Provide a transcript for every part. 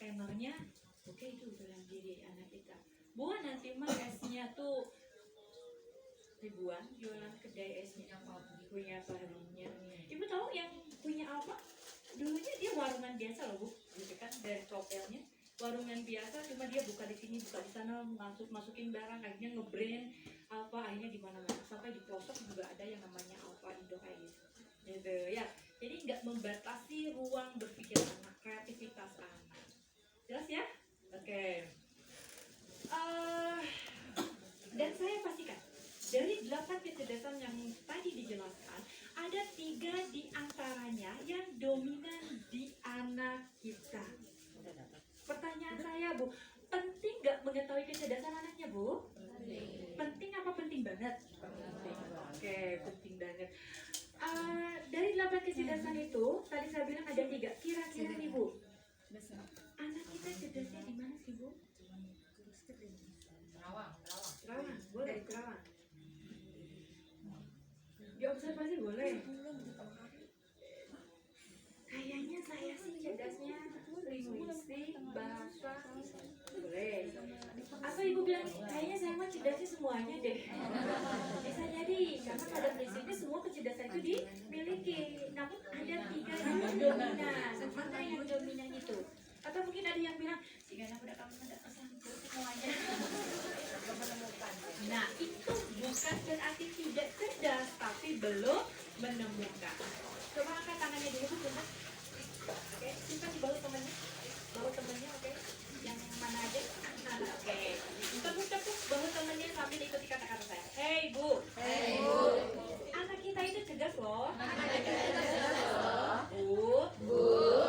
emangnya oke itu dalam diri anak kita. Bu, nanti mah esnya tuh ribuan jualan kedai esnya, punya harinya. Ibu tahu yang punya apa? Dulunya dia warungan biasa loh Bu, gitu kan, dari tropelnya warungan biasa, cuma dia buka di sini, buka di sana, masukin barang, akhirnya ngebrand apa, akhirnya di mana-mana, sampai di pelosok juga ada yang namanya Alfa Indo kayak gitu ya. Jadi nggak membatasi ruang berpikir anak, kreativitas anak. Jelas ya? Oke. Dan saya pastikan dari 8 kecerdasan yang tadi dijelaskan, ada 3 di antaranya yang dominan di anak kita. Pertanyaan saya Bu, penting nggak mengetahui kecerdasan anaknya Bu? Penting apa penting banget? Penting. Oke, penting banget. Dari 8 kecerdasan itu, tadi saya bilang ada 3. Kira-kira nih Bu, anak kita cerdasnya di mana sih Bu? Kerawang, boleh Kerawang. Diobservasi boleh. Kayaknya saya sih cerdasnya linguistik, bahasa, boleh. Atau Ibu bilang, kayaknya saya mah cerdasnya semuanya deh. Bisa jadi, karena pada prinsipnya semua kecerdasan itu dimiliki. Namun ada 3 yang dominan. Mana yang dominan itu? Atau mungkin ada yang bilang, jika anak udah kamu tidak kesangkut semuanya. Nah, itu bukan berarti tidak cerdas, tapi belum menemukan. Coba angkat tangannya dulu, Bu. Oke, simpan di bawah temannya. Bawah temannya, oke. Yang mana aja? Oke. Tepuk-tepuk bawah temannya sambil ikuti kata-kata saya. Hei Bu. Hei Bu. Anak kita itu cerdas loh. Bu.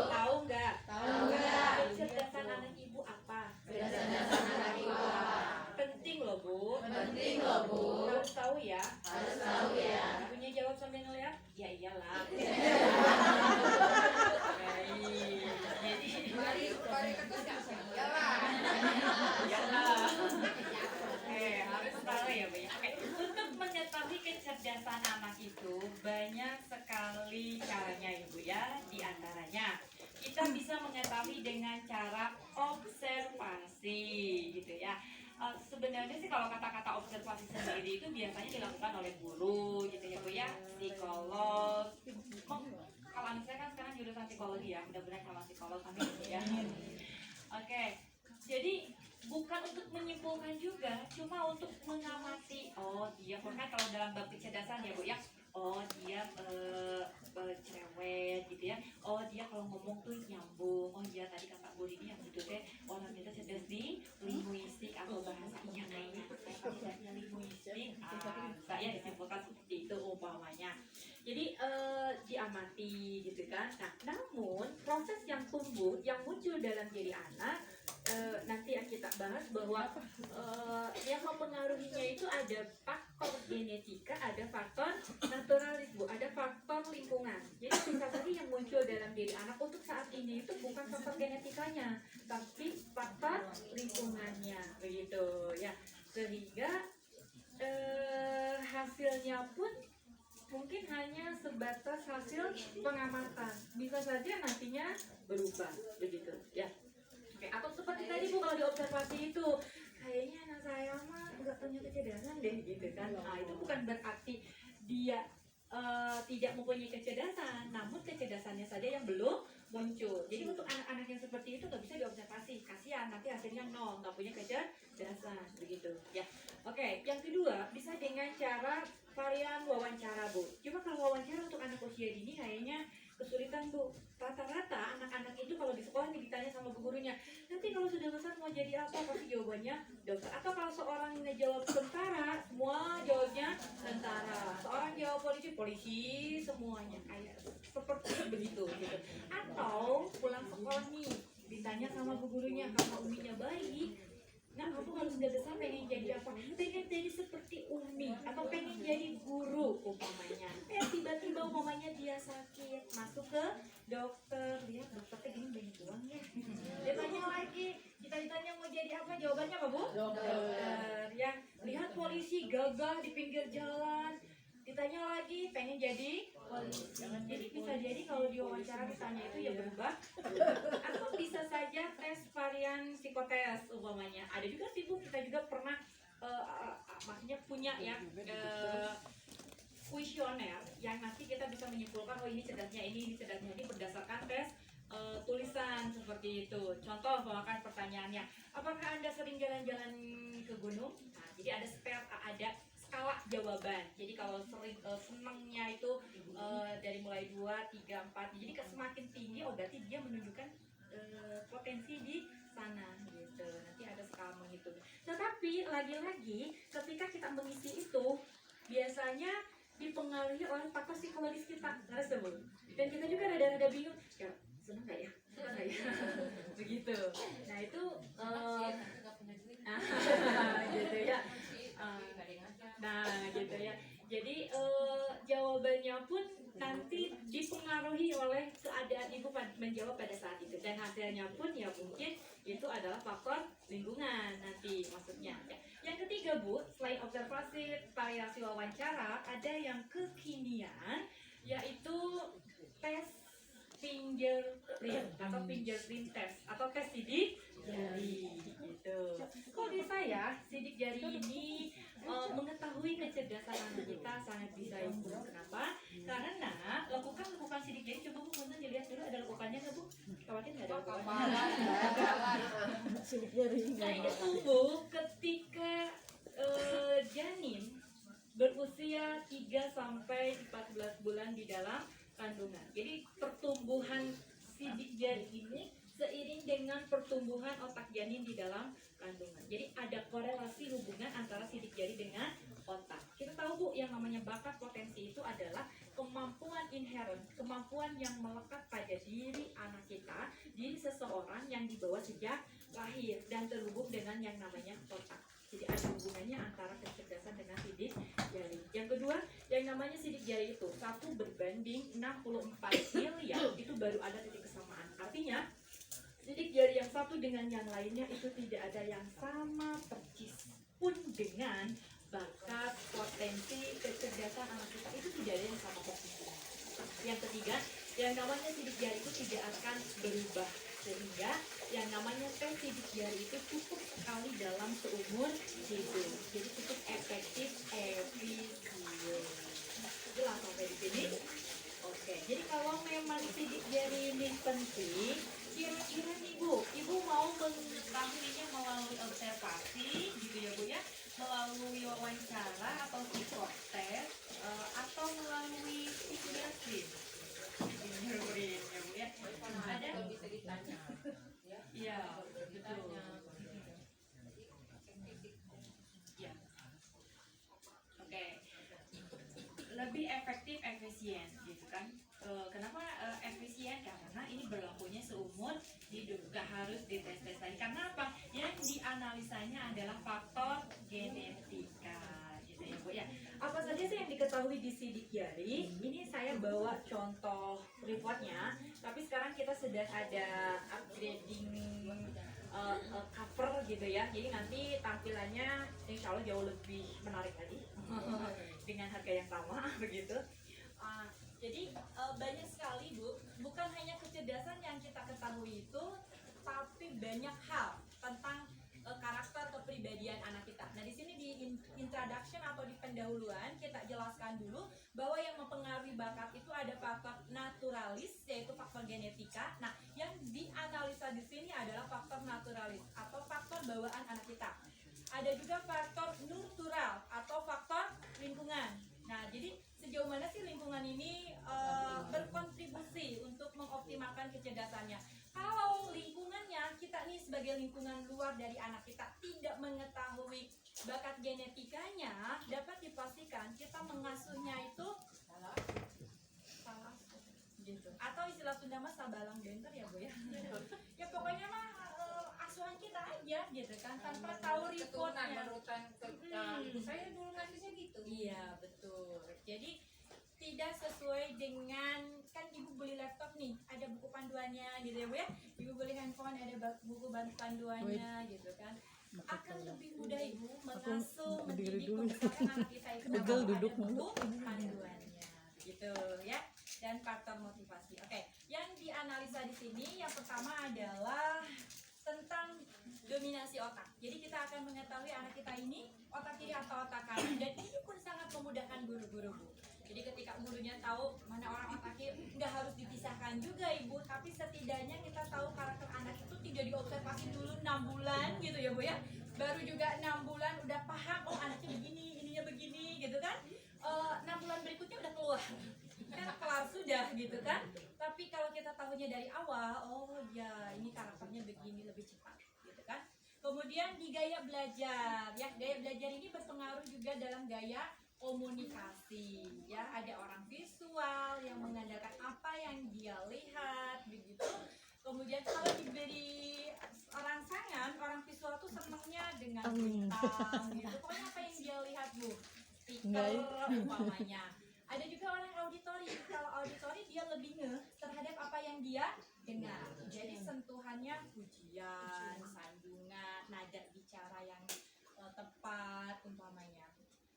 Tahu nggak? Tahu nggak? Kecerdasan anak Ibu apa? Kecerdasan anak Ibu apa? Penting loh Bu. Penting loh Bu. Harus tahu ya. Harus tahu ya. Punya jawab sambil ngeliat? Ya iyalah. Harus tahu ya Bu. Untuk mengetahui kecerdasan anak itu banyak sekali caranya Ibu ya. Di antaranya kita bisa mengetahui dengan cara observasi gitu ya. Sebenarnya sih kalau kata-kata observasi sendiri itu biasanya dilakukan oleh guru gitu ya Bu ya, psikolog. Kalau anak saya kan sekarang jurusan psikologi ya, mudah-mudahan sama psikolog kami ya. Oke, jadi bukan untuk menyimpulkan juga, cuma untuk mengamati. Oh dia, kan kalau dalam bab kecerdasan ya Bu ya, oh dia cerewet gitu ya, oh dia kalau ngomong tuh nyambung, oh dia tadi kata Bu Rini yang gitu deh, orang kita cerdas di linguistik atau bahasa, iya kayaknya cerdasnya linguistik, saya disimpulkan seperti itu umpamanya. Jadi diamati gitu kan. Nah, namun proses yang tumbuh, yang muncul dalam diri anak, nanti yang kita bahas bahwa yang mempengaruhinya itu ada faktor genetika, ada faktor naturalis Bu, ada faktor lingkungan. Jadi bisa saja yang muncul dalam diri anak untuk saat ini itu bukan faktor genetikanya, tapi faktor lingkungannya, begitu ya. Sehingga hasilnya pun mungkin hanya sebatas hasil pengamatan, bisa saja nantinya berubah, begitu ya. Oke, atau seperti tadi Bu, kalau diobservasi itu kayaknya anak saya mah nggak punya kecerdasan deh gitu kan. Nah, itu bukan berarti dia tidak mempunyai kecerdasan, namun kecerdasannya saja yang belum muncul. Jadi untuk anak-anak yang seperti itu nggak bisa diobservasi, kasihan nanti hasilnya nol, nggak punya kecerdasan, begitu ya. Oke, yang kedua bisa dengan cara varian wawancara Bu. Cuma kalau wawancara untuk anak usia dini kayaknya kesulitan Bu. Rata-rata anak-anak itu kalau di sekolah ditanya sama bu gurunya, nanti kalau sudah besar mau jadi apa, pasti jawabannya dokter. Atau kalau seorang ngejawab tentara, semua jawabnya tentara. Seorang jawab polisi, semuanya kayak seperti begitu gitu. Atau pulang sekolah nih ditanya sama bu gurunya, karena uminya baik, nah kamu kalau sudah besar pengen jadi apa? Pengen jadi seperti Umi atau pengen jadi guru umpamanya. Tiba-tiba umpamanya dia sakit, masuk ke dokter, lihat dokternya gini banyak uang ya. Dia tanya lagi, kita ditanya mau jadi apa, jawabannya apa Bu? Dokter. Ya, lihat polisi gagah di pinggir jalan, ditanya lagi pengen jadi polisi. Jadi bisa jadi kalau diwawancara ditanya itu ya berubah, atau bisa saja tes juga pernah maksudnya punya ya kuesioner yang nanti kita bisa menyimpulkan oh ini cerdasnya ini cerdasnya ini berdasarkan tes tulisan seperti itu. Contoh bawakan pertanyaannya, apakah Anda sering jalan-jalan ke gunung? Nah, jadi ada skala jawaban. Jadi kalau sering senangnya itu dari mulai 2, 3, 4. Jadi semakin tinggi oh berarti dia menunjukkan potensi di sana gitu. Nanti ada skala menghitung. Tetapi lagi-lagi ketika kita mengisi itu biasanya dipengaruhi oleh faktor psikologis kita tersebut. Dan kita juga rada-rada bingung, ya senang nggak ya? Suka nggak ya? Begitu. Nah itu gitu ya. Nah gitu ya. Jadi jawabannya pun nanti dipengaruhi oleh keadaan ibu menjawab pada saat itu, dan hasilnya pun ya mungkin itu adalah faktor lingkungan nanti maksudnya ya. Yang ketiga Bu, selain observasi variasi wawancara, ada yang kekinian yaitu tes fingerprint atau fingerprint test atau tes sidik jari gitu. Kok bisa ya sidik jari ini mengetahui kecerdasan anak kita sangat bisa ibu. Kenapa? Karena lakukan sidik jari. Coba Bu punten dilihat dulu ada lakukannya nggak Bu? Khawatir nggak ada lakukannya? Sidik jari. Nah itu Bu, ketika janin berusia 3 sampai 14 bulan di dalam kandungan. Jadi pertumbuhan sidik jari ini seiring dengan pertumbuhan otak janin di dalam kandungan. Jadi ada korelasi hubungan antara sidik jari dengan otak. Kita tahu Bu, yang namanya bakat potensi itu adalah kemampuan inherent, kemampuan yang melekat pada diri anak kita, diri seseorang yang dibawa sejak lahir dan terhubung dengan yang namanya otak. Jadi ada hubungannya antara kecerdasan dengan sidik jari. Yang kedua, yang namanya sidik jari itu 1 berbanding 64 miliar, itu baru ada titik kesamaan. Artinya sidik jari yang satu dengan yang lainnya itu tidak ada yang sama persis pun dengan bakat potensi kecerdasan anak kita, itu tidak ada yang sama persis. Yang ketiga, yang namanya sidik jari itu tidak akan berubah, sehingga yang namanya tes sidik jari itu cukup sekali dalam seumur hidup. Jadi cukup efektif, efisien. Jelas sampai di sini? Oke, jadi kalau memang sidik jari ini penting, kira-kira nih Bu, Ibu mau mengetahuinya melalui observasi gitu ya Bu ya, melalui wawancara atau psikotes, atau melalui fingerprint ya Bu ya. Ada? Bisa ditanya. Iya, betul. Ya. Oke. Lebih efektif, efisien gitu kan. Kenapa efisien? Karena ini berlakunya seumur hidup, gak harus dites-tes lagi. Karena apa? Yang dianalisanya adalah faktor genetika gitu ya Bu ya. Apa saja sih yang diketahui di sidik jari? Ini saya bawa contoh reportnya, tapi sekarang kita sedang ada upgrading cover gitu ya. Jadi nanti tampilannya insya Allah jauh lebih menarik lagi dengan harga yang sama begitu. Jadi banyak sekali Bu, bukan hanya kecerdasan yang kita ketahui itu, tapi banyak hal tentang karakter kepribadian anak kita. Nah di sini di introduction atau di pendahuluan kita jelaskan dulu bahwa yang mempengaruhi bakat itu ada faktor naturalis yaitu faktor genetika. Nah yang dianalisa di sini adalah faktor naturalis atau faktor bawaan anak kita. Ada juga faktor nurtural atau faktor lingkungan. Nah jadi sejauh mana sih lingkungan ini berkontribusi untuk mengoptimalkan kecerdasannya. Kalau lingkungannya kita nih sebagai lingkungan luar dari anak kita tidak mengetahui bakat genetikanya, dapat dipastikan kita mengasuhnya itu salah gitu. Atau istilah Sunda mah sabalang benter ya Bu ya. Ya pokoknya mah asuhan kita aja gitu kan tanpa tahu reportnya. Ibu saya dulu ngasihnya gitu. Iya betul. Jadi tidak sesuai dengan, kan Ibu beli laptop nih ada buku panduannya gitu ya Bu ya. Ibu beli handphone ada buku panduannya gitu kan. Akan lebih mudah Ibu mengasuh, mendidik, membesarkan anak kita itu kalau ada buku panduannya gitu ya. Dan faktor motivasi. Oke, yang dianalisa di sini yang pertama adalah tentang dominasi otak. Jadi kita akan akan mengetahui anak kita ini otak kiri atau otak kanan, dan ini pun sangat memudahkan guru-guru, Bu. Jadi ketika gurunya tahu mana orang otak kiri, nggak harus dipisahkan juga Ibu, tapi setidaknya kita tahu karakter anak itu tidak diobservasi dulu 6 bulan gitu ya Bu ya. Baru juga 6 bulan udah paham, oh anaknya begini, ininya begini gitu kan. 6 bulan berikutnya udah keluar kan, kelar sudah gitu kan. Tapi kalau kita tahunya dari awal, oh ya ini karakternya begini, lebih cepat gitu kan. Kemudian di gaya belajar ya, gaya belajar ini berpengaruh juga dalam gaya komunikasi ya. Ada orang visual yang mengandalkan apa yang dia lihat begitu. Kemudian kalau diberi rangsangan, orang visual tuh senangnya dengan bintang gitu. Pokoknya apa yang dia lihat Bu, stiker umpamanya. Ada juga orang auditori. Kalau auditori dia lebih ngeh terhadap apa yang dia dengar. Jadi sentuhannya pujian, sandungan, nada bicara yang tepat umpamanya.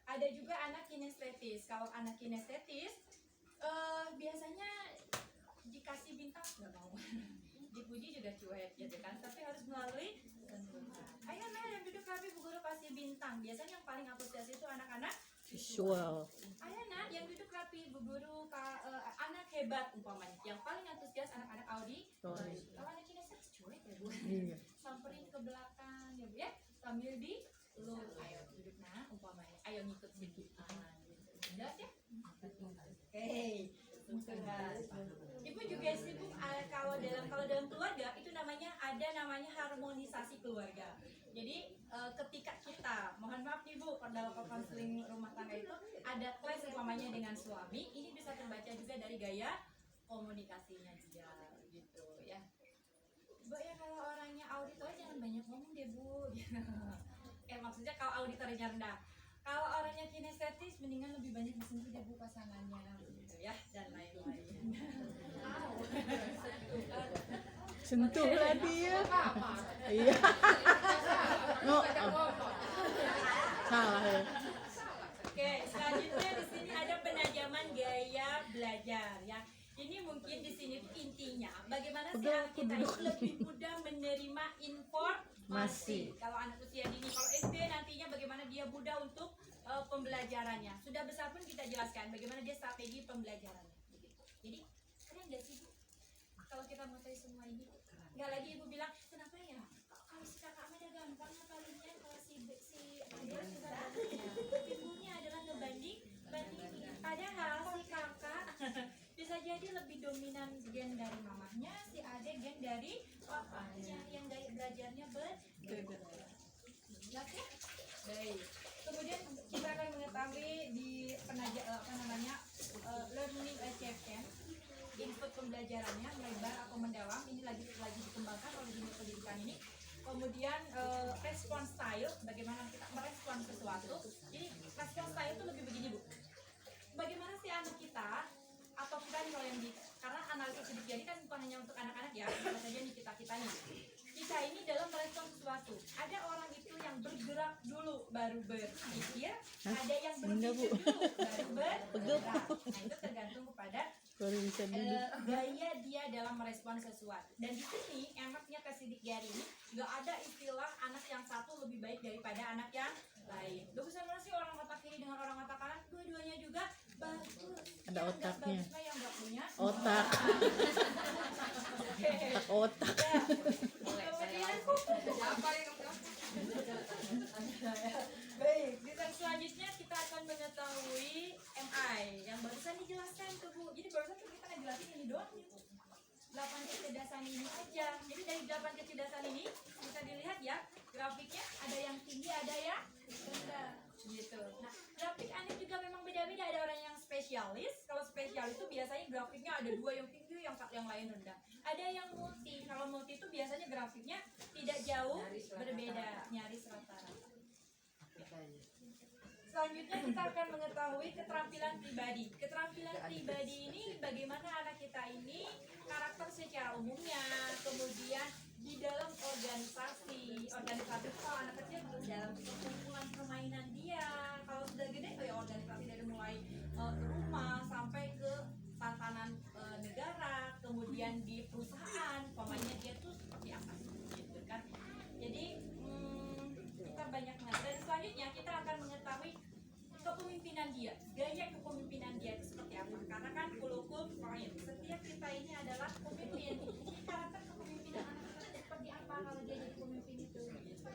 Ada juga anak kinestetis. Kalau anak kinestetis biasanya dikasih bintang nggak mau, dipuji juga cuek gitu kan. Tapi harus melalui sentuhan. Ayo nah yang duduk rapi Bu Guru kasih bintang. Biasanya yang paling antusias itu anak-anak visual. Ayo nak yang duduk rapi Bu Guru, anak hebat umpamanya. Yang paling antusias anak-anak auditori. Kalau anak kinestetis cuek ya Bu. Iya. Samperin ke belakang ya Bu ya, sambil di lu ayo duduk nah umpamanya, ayo ngikut sedikit gitu. Jelas ya? Oke. Ibu juga sibuk kalau dalam keluarga itu ada namanya harmonisasi keluarga. Jadi ketika kita, mohon maaf nih Bu, dalam konseling rumah tangga itu ada clash umpamanya dengan suami, ini bisa terbaca juga dari gaya komunikasinya dia gitu ya. Bu ya kalau orangnya auditor jangan banyak ngomong deh Bu. Maksudnya kalau auditornya rendah. Kalau orangnya kinestetis mendingan lebih banyak disentuh deh Bu pasangannya gitu ya, dan lain-lain. Sentuhlah dia. Iya. Salah ya. Oke, selanjutnya di sini ada penajaman gaya belajar ya. Ini mungkin di sini tuh intinya bagaimana sih anak kita itu lebih mudah menerima informasi. Kalau anak usia dini, kalau SD nantinya bagaimana dia mudah untuk pembelajarannya. Sudah besar pun kita jelaskan bagaimana dia strategi pembelajarannya. Jadi keren nggak sih Bu? Kalau kita menguasai semua ini, nggak lagi Ibu bilang kenapa ya? Kalau si kakak ada gampang ngapalinnya, kalau si ada susah banget ya. Ibunya adalah ngebanding. Padahal si kakak bisa jadi lebih dominan gen dari mamahnya, si adek gen dari papahnya, yang gaya belajarnya berbeda. Jelas ya? Baik. Kemudian kita akan mengetahui di learning achievement, input pembelajarannya melebar atau mendalam, ini lagi dikembangkan oleh dunia pendidikan ini. Kemudian respon style, bagaimana kita merespon sesuatu. Jadi respon style itu lebih begini Bu, bagaimana sih anak kita atau kita nih kalau yang karena analisis sidik jari kan bukan hanya untuk anak-anak ya, bisa saja nih kita ini dalam merespon sesuatu. Ada orang itu yang bergerak dulu baru berpikir, ada yang berpikir dulu baru bergerak. Nah itu tergantung kepada gaya dia dalam merespon sesuatu. Dan di sini enaknya tes sidik jari ini nggak ada istilah anak yang satu lebih baik daripada anak yang lain. Bagusan mana sih orang otak kiri dengan orang otak kanan? Dua-duanya juga bagus. Ada yang otaknya. yang nggak punya Otak. Otak. Kemudian baik, di slide selanjutnya kita akan mengetahui MI yang barusan dijelaskan tuh Bu. Jadi barusan tuh kita ngejelasin ini doang nih Bu. 8 kecerdasan ini aja. Jadi dari 8 kecerdasan ini bisa dilihat ya, grafiknya ada yang tinggi, ada yang rendah gitu. Nah, grafik anak juga memang beda-beda. Ada orang yang spesialis. Kalau spesialis itu biasanya grafiknya ada 2 yang tinggi, yang lain rendah. Ada yang multi. Kalau multi itu biasanya grafiknya tidak jauh berbeda, nyaris rata-rata. Selanjutnya kita akan mengetahui keterampilan pribadi. Keterampilan pribadi ini bagaimana anak kita ini karakter secara umumnya, kemudian di dalam organisasi kalau anak kecil dalam perkumpulan permainan dia, kalau sudah gede kayak organisasi dari mulai rumah sampai ke tatanan negara, kemudian di perusahaan, pokoknya dia tuh seperti apa gitu kan. Jadi kita banyak kepemimpinan dia, gaya kepemimpinan dia itu seperti apa. Karena kan kulukul point, setiap kita ini adalah pemimpin. Ini karakter kepemimpinan anak kita seperti apa kalau dia jadi pemimpin itu gitu.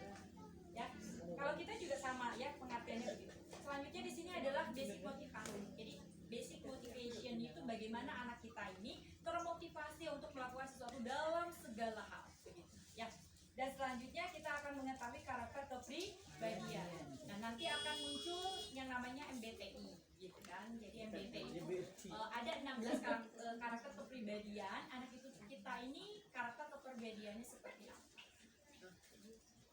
Ya, kalau kita juga sama ya pengertiannya begitu. Selanjutnya di sini adalah basic motivasi. Jadi basic motivation itu bagaimana anak kita ini termotivasi untuk melakukan sesuatu dalam segala hal begitu. Ya. Dan selanjutnya kita akan mengetahui karakter kepribadian. Nah, nanti akan muncul yang namanya MBTI gitu kan. Jadi MBTI itu ada 16 karakter kepribadian. Anak itu kita ini karakter kepribadiannya seperti apa?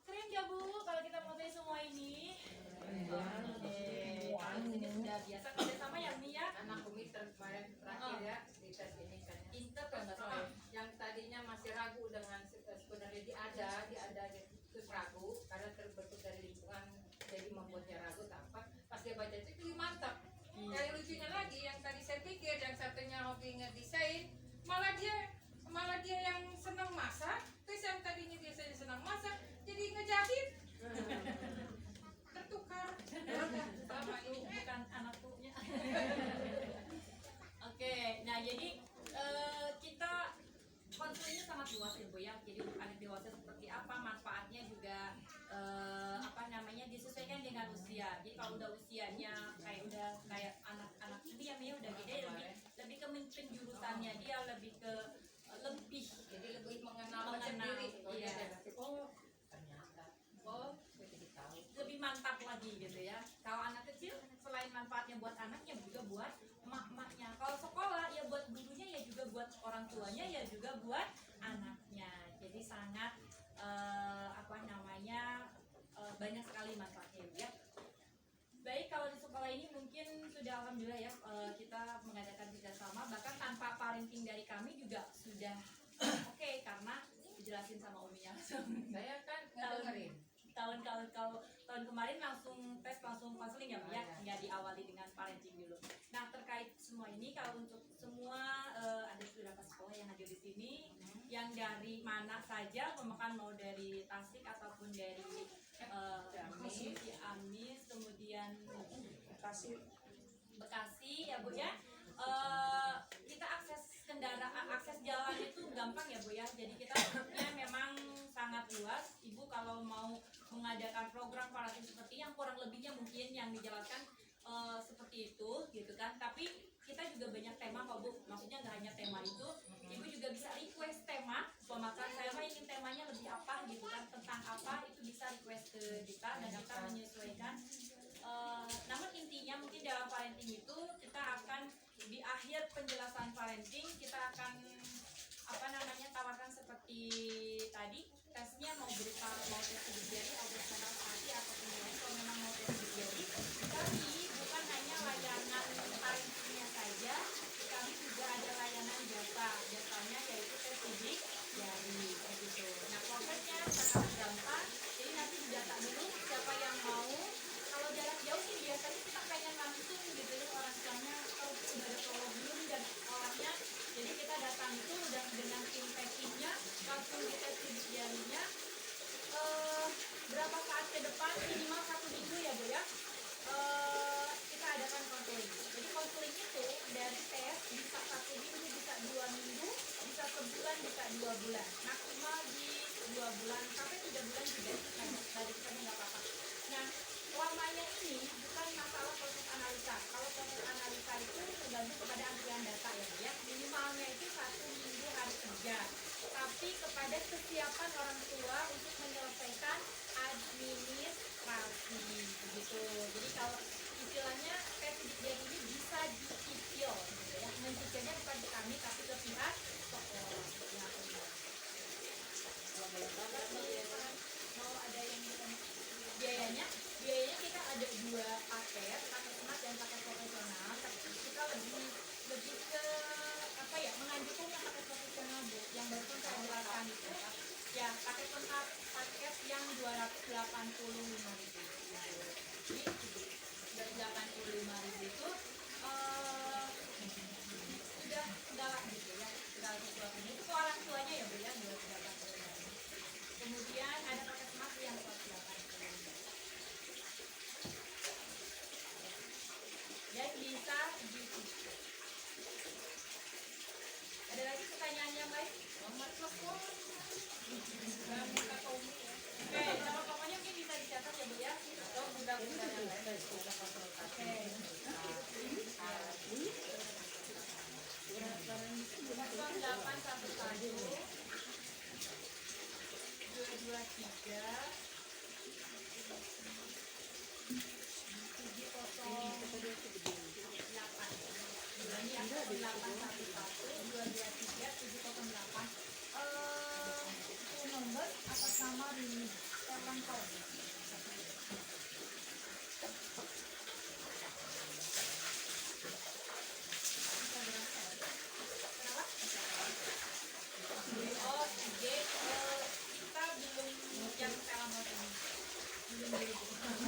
Keren gak Bu kalau kita mau semua ini? Kalau ini sudah biasa kerjasama ya Mi ya? Anak Umi kemarin terakhir ya di tes ini kan Inter kalau nggak salah ya? yang tadinya masih ragu dengan sebenarnya dia ada terus ragu karena terbentuk dari lingkungan jadi membuatnya ragu tanpa pas dia baca itu mantap. Yang lucunya lagi yang tadi saya pikir yang satunya hobi ngedesain malah dia yang senang masak, terus yang tadinya biasanya senang masak jadi ngejahit. Tertukar sama ini Bukan anaknya. Oke, nah jadi kita konsulnya sangat luas ya Bu ya. Jadi untuk anak dewasa seperti apa, manfaatnya juga disesuaikan dengan usia. Jadi kalau udah usianya kayak anak-anak ini ya Mia udah gede lebih ke penjurusannya dia lebih jadi lebih mengenal diri. iya. Ternyata saya jadi tahu. Lebih mantap lagi gitu ya. Kalau anak kecil selain manfaatnya buat anaknya juga buat emak-emaknya. Kalau sekolah ya buat gurunya ya juga buat orang tuanya ya juga buat anaknya. Jadi sangat banyak sekali manfaatnya ya. Baik, kalau di sekolah ini mungkin sudah alhamdulillah ya kita mengadakan kerjasama, bahkan tanpa parenting dari kami juga sudah oke, karena dijelasin sama Umi langsung. Saya kan ngedengerin. Tahun kemarin langsung tes langsung konseling ya Bu ya, nggak diawali dengan parenting dulu. Nah terkait semua ini kalau untuk semua ada beberapa sekolah yang hadir di sini, yang dari mana saja, mau dari Tasik ataupun dari Amis, kemudian Bekasi ya Bu ya. Kita akses jalan itu gampang ya Bu ya. Jadi kita memang sangat luas. Ibu kalau mau mengadakan program variasi seperti yang kurang lebihnya mungkin yang dijelaskan seperti itu gitu kan. Tapi kita juga banyak tema kok Bu. Maksudnya nggak hanya tema itu. Ibu juga bisa request tema. Pemakan saya mah ingin temanya lebih apa gitu kan, tentang apa itu bisa request ke kita dan kita menyesuaikan. Namun intinya mungkin dalam parenting itu kita akan di akhir penjelasan parenting kita akan tawarkan seperti tadi tesnya mau tes sidik jari atau hati atau lain kalau memang mau tes sidik jari, tapi bukan hanya layanan parentingnya saja, kami juga ada layanan jasanya yaitu tes sidik jari begitu. Nah prosesnya sangat gampang, jadi nanti didata dulu siapa yang mau. Kalau jarak jauh sih biasanya kita pengen langsung gitu ya orang tuanya, kalau sudah ada belum dan sekolahnya, jadi kita datang itu udah dengan tim packing-nya langsung dites sidik jarinya berapa saat ke depan, minimal 1 minggu ya Bu ya. Kita adakan konseling. Jadi konseling itu dari tes bisa 1 minggu, bisa 2 minggu, bisa sebulan, bisa 2 bulan, maksimal di 2 bulan sampai 3 bulan juga dari kita nggak apa-apa. Nah lamanya ini bukan masalah proses analisa. Kalau proses analisa itu tergantung kepada antrian data ya Bu ya. Minimalnya itu 1 minggu hari kerja. Tapi kepada kesiapan orang tua untuk menyelesaikan administrasi begitu. Jadi kalau istilahnya tes sidik jari ini bisa dicicil gitu ya. Mencicilnya bukan ke kami tapi ke pihak sekolah. Mau ada yang biayanya kita ada 2 paket smart dan paket profesional. Kita lebih ke menganjurkan yang paket profesional Bu, yang barusan saya jelaskan itu ya paket lengkap, paket yang 285.000 jadi dari 85.000 itu sudah segala gitu ya, segala sesuatunya itu orang tuanya ya Bu ya, 285.000. Kemudian ada paket smart yang 185.000. Itu nomor atas nama Rini. Saya ulang tahun. Oh, kita belum yang sekarang mau ini. Belum.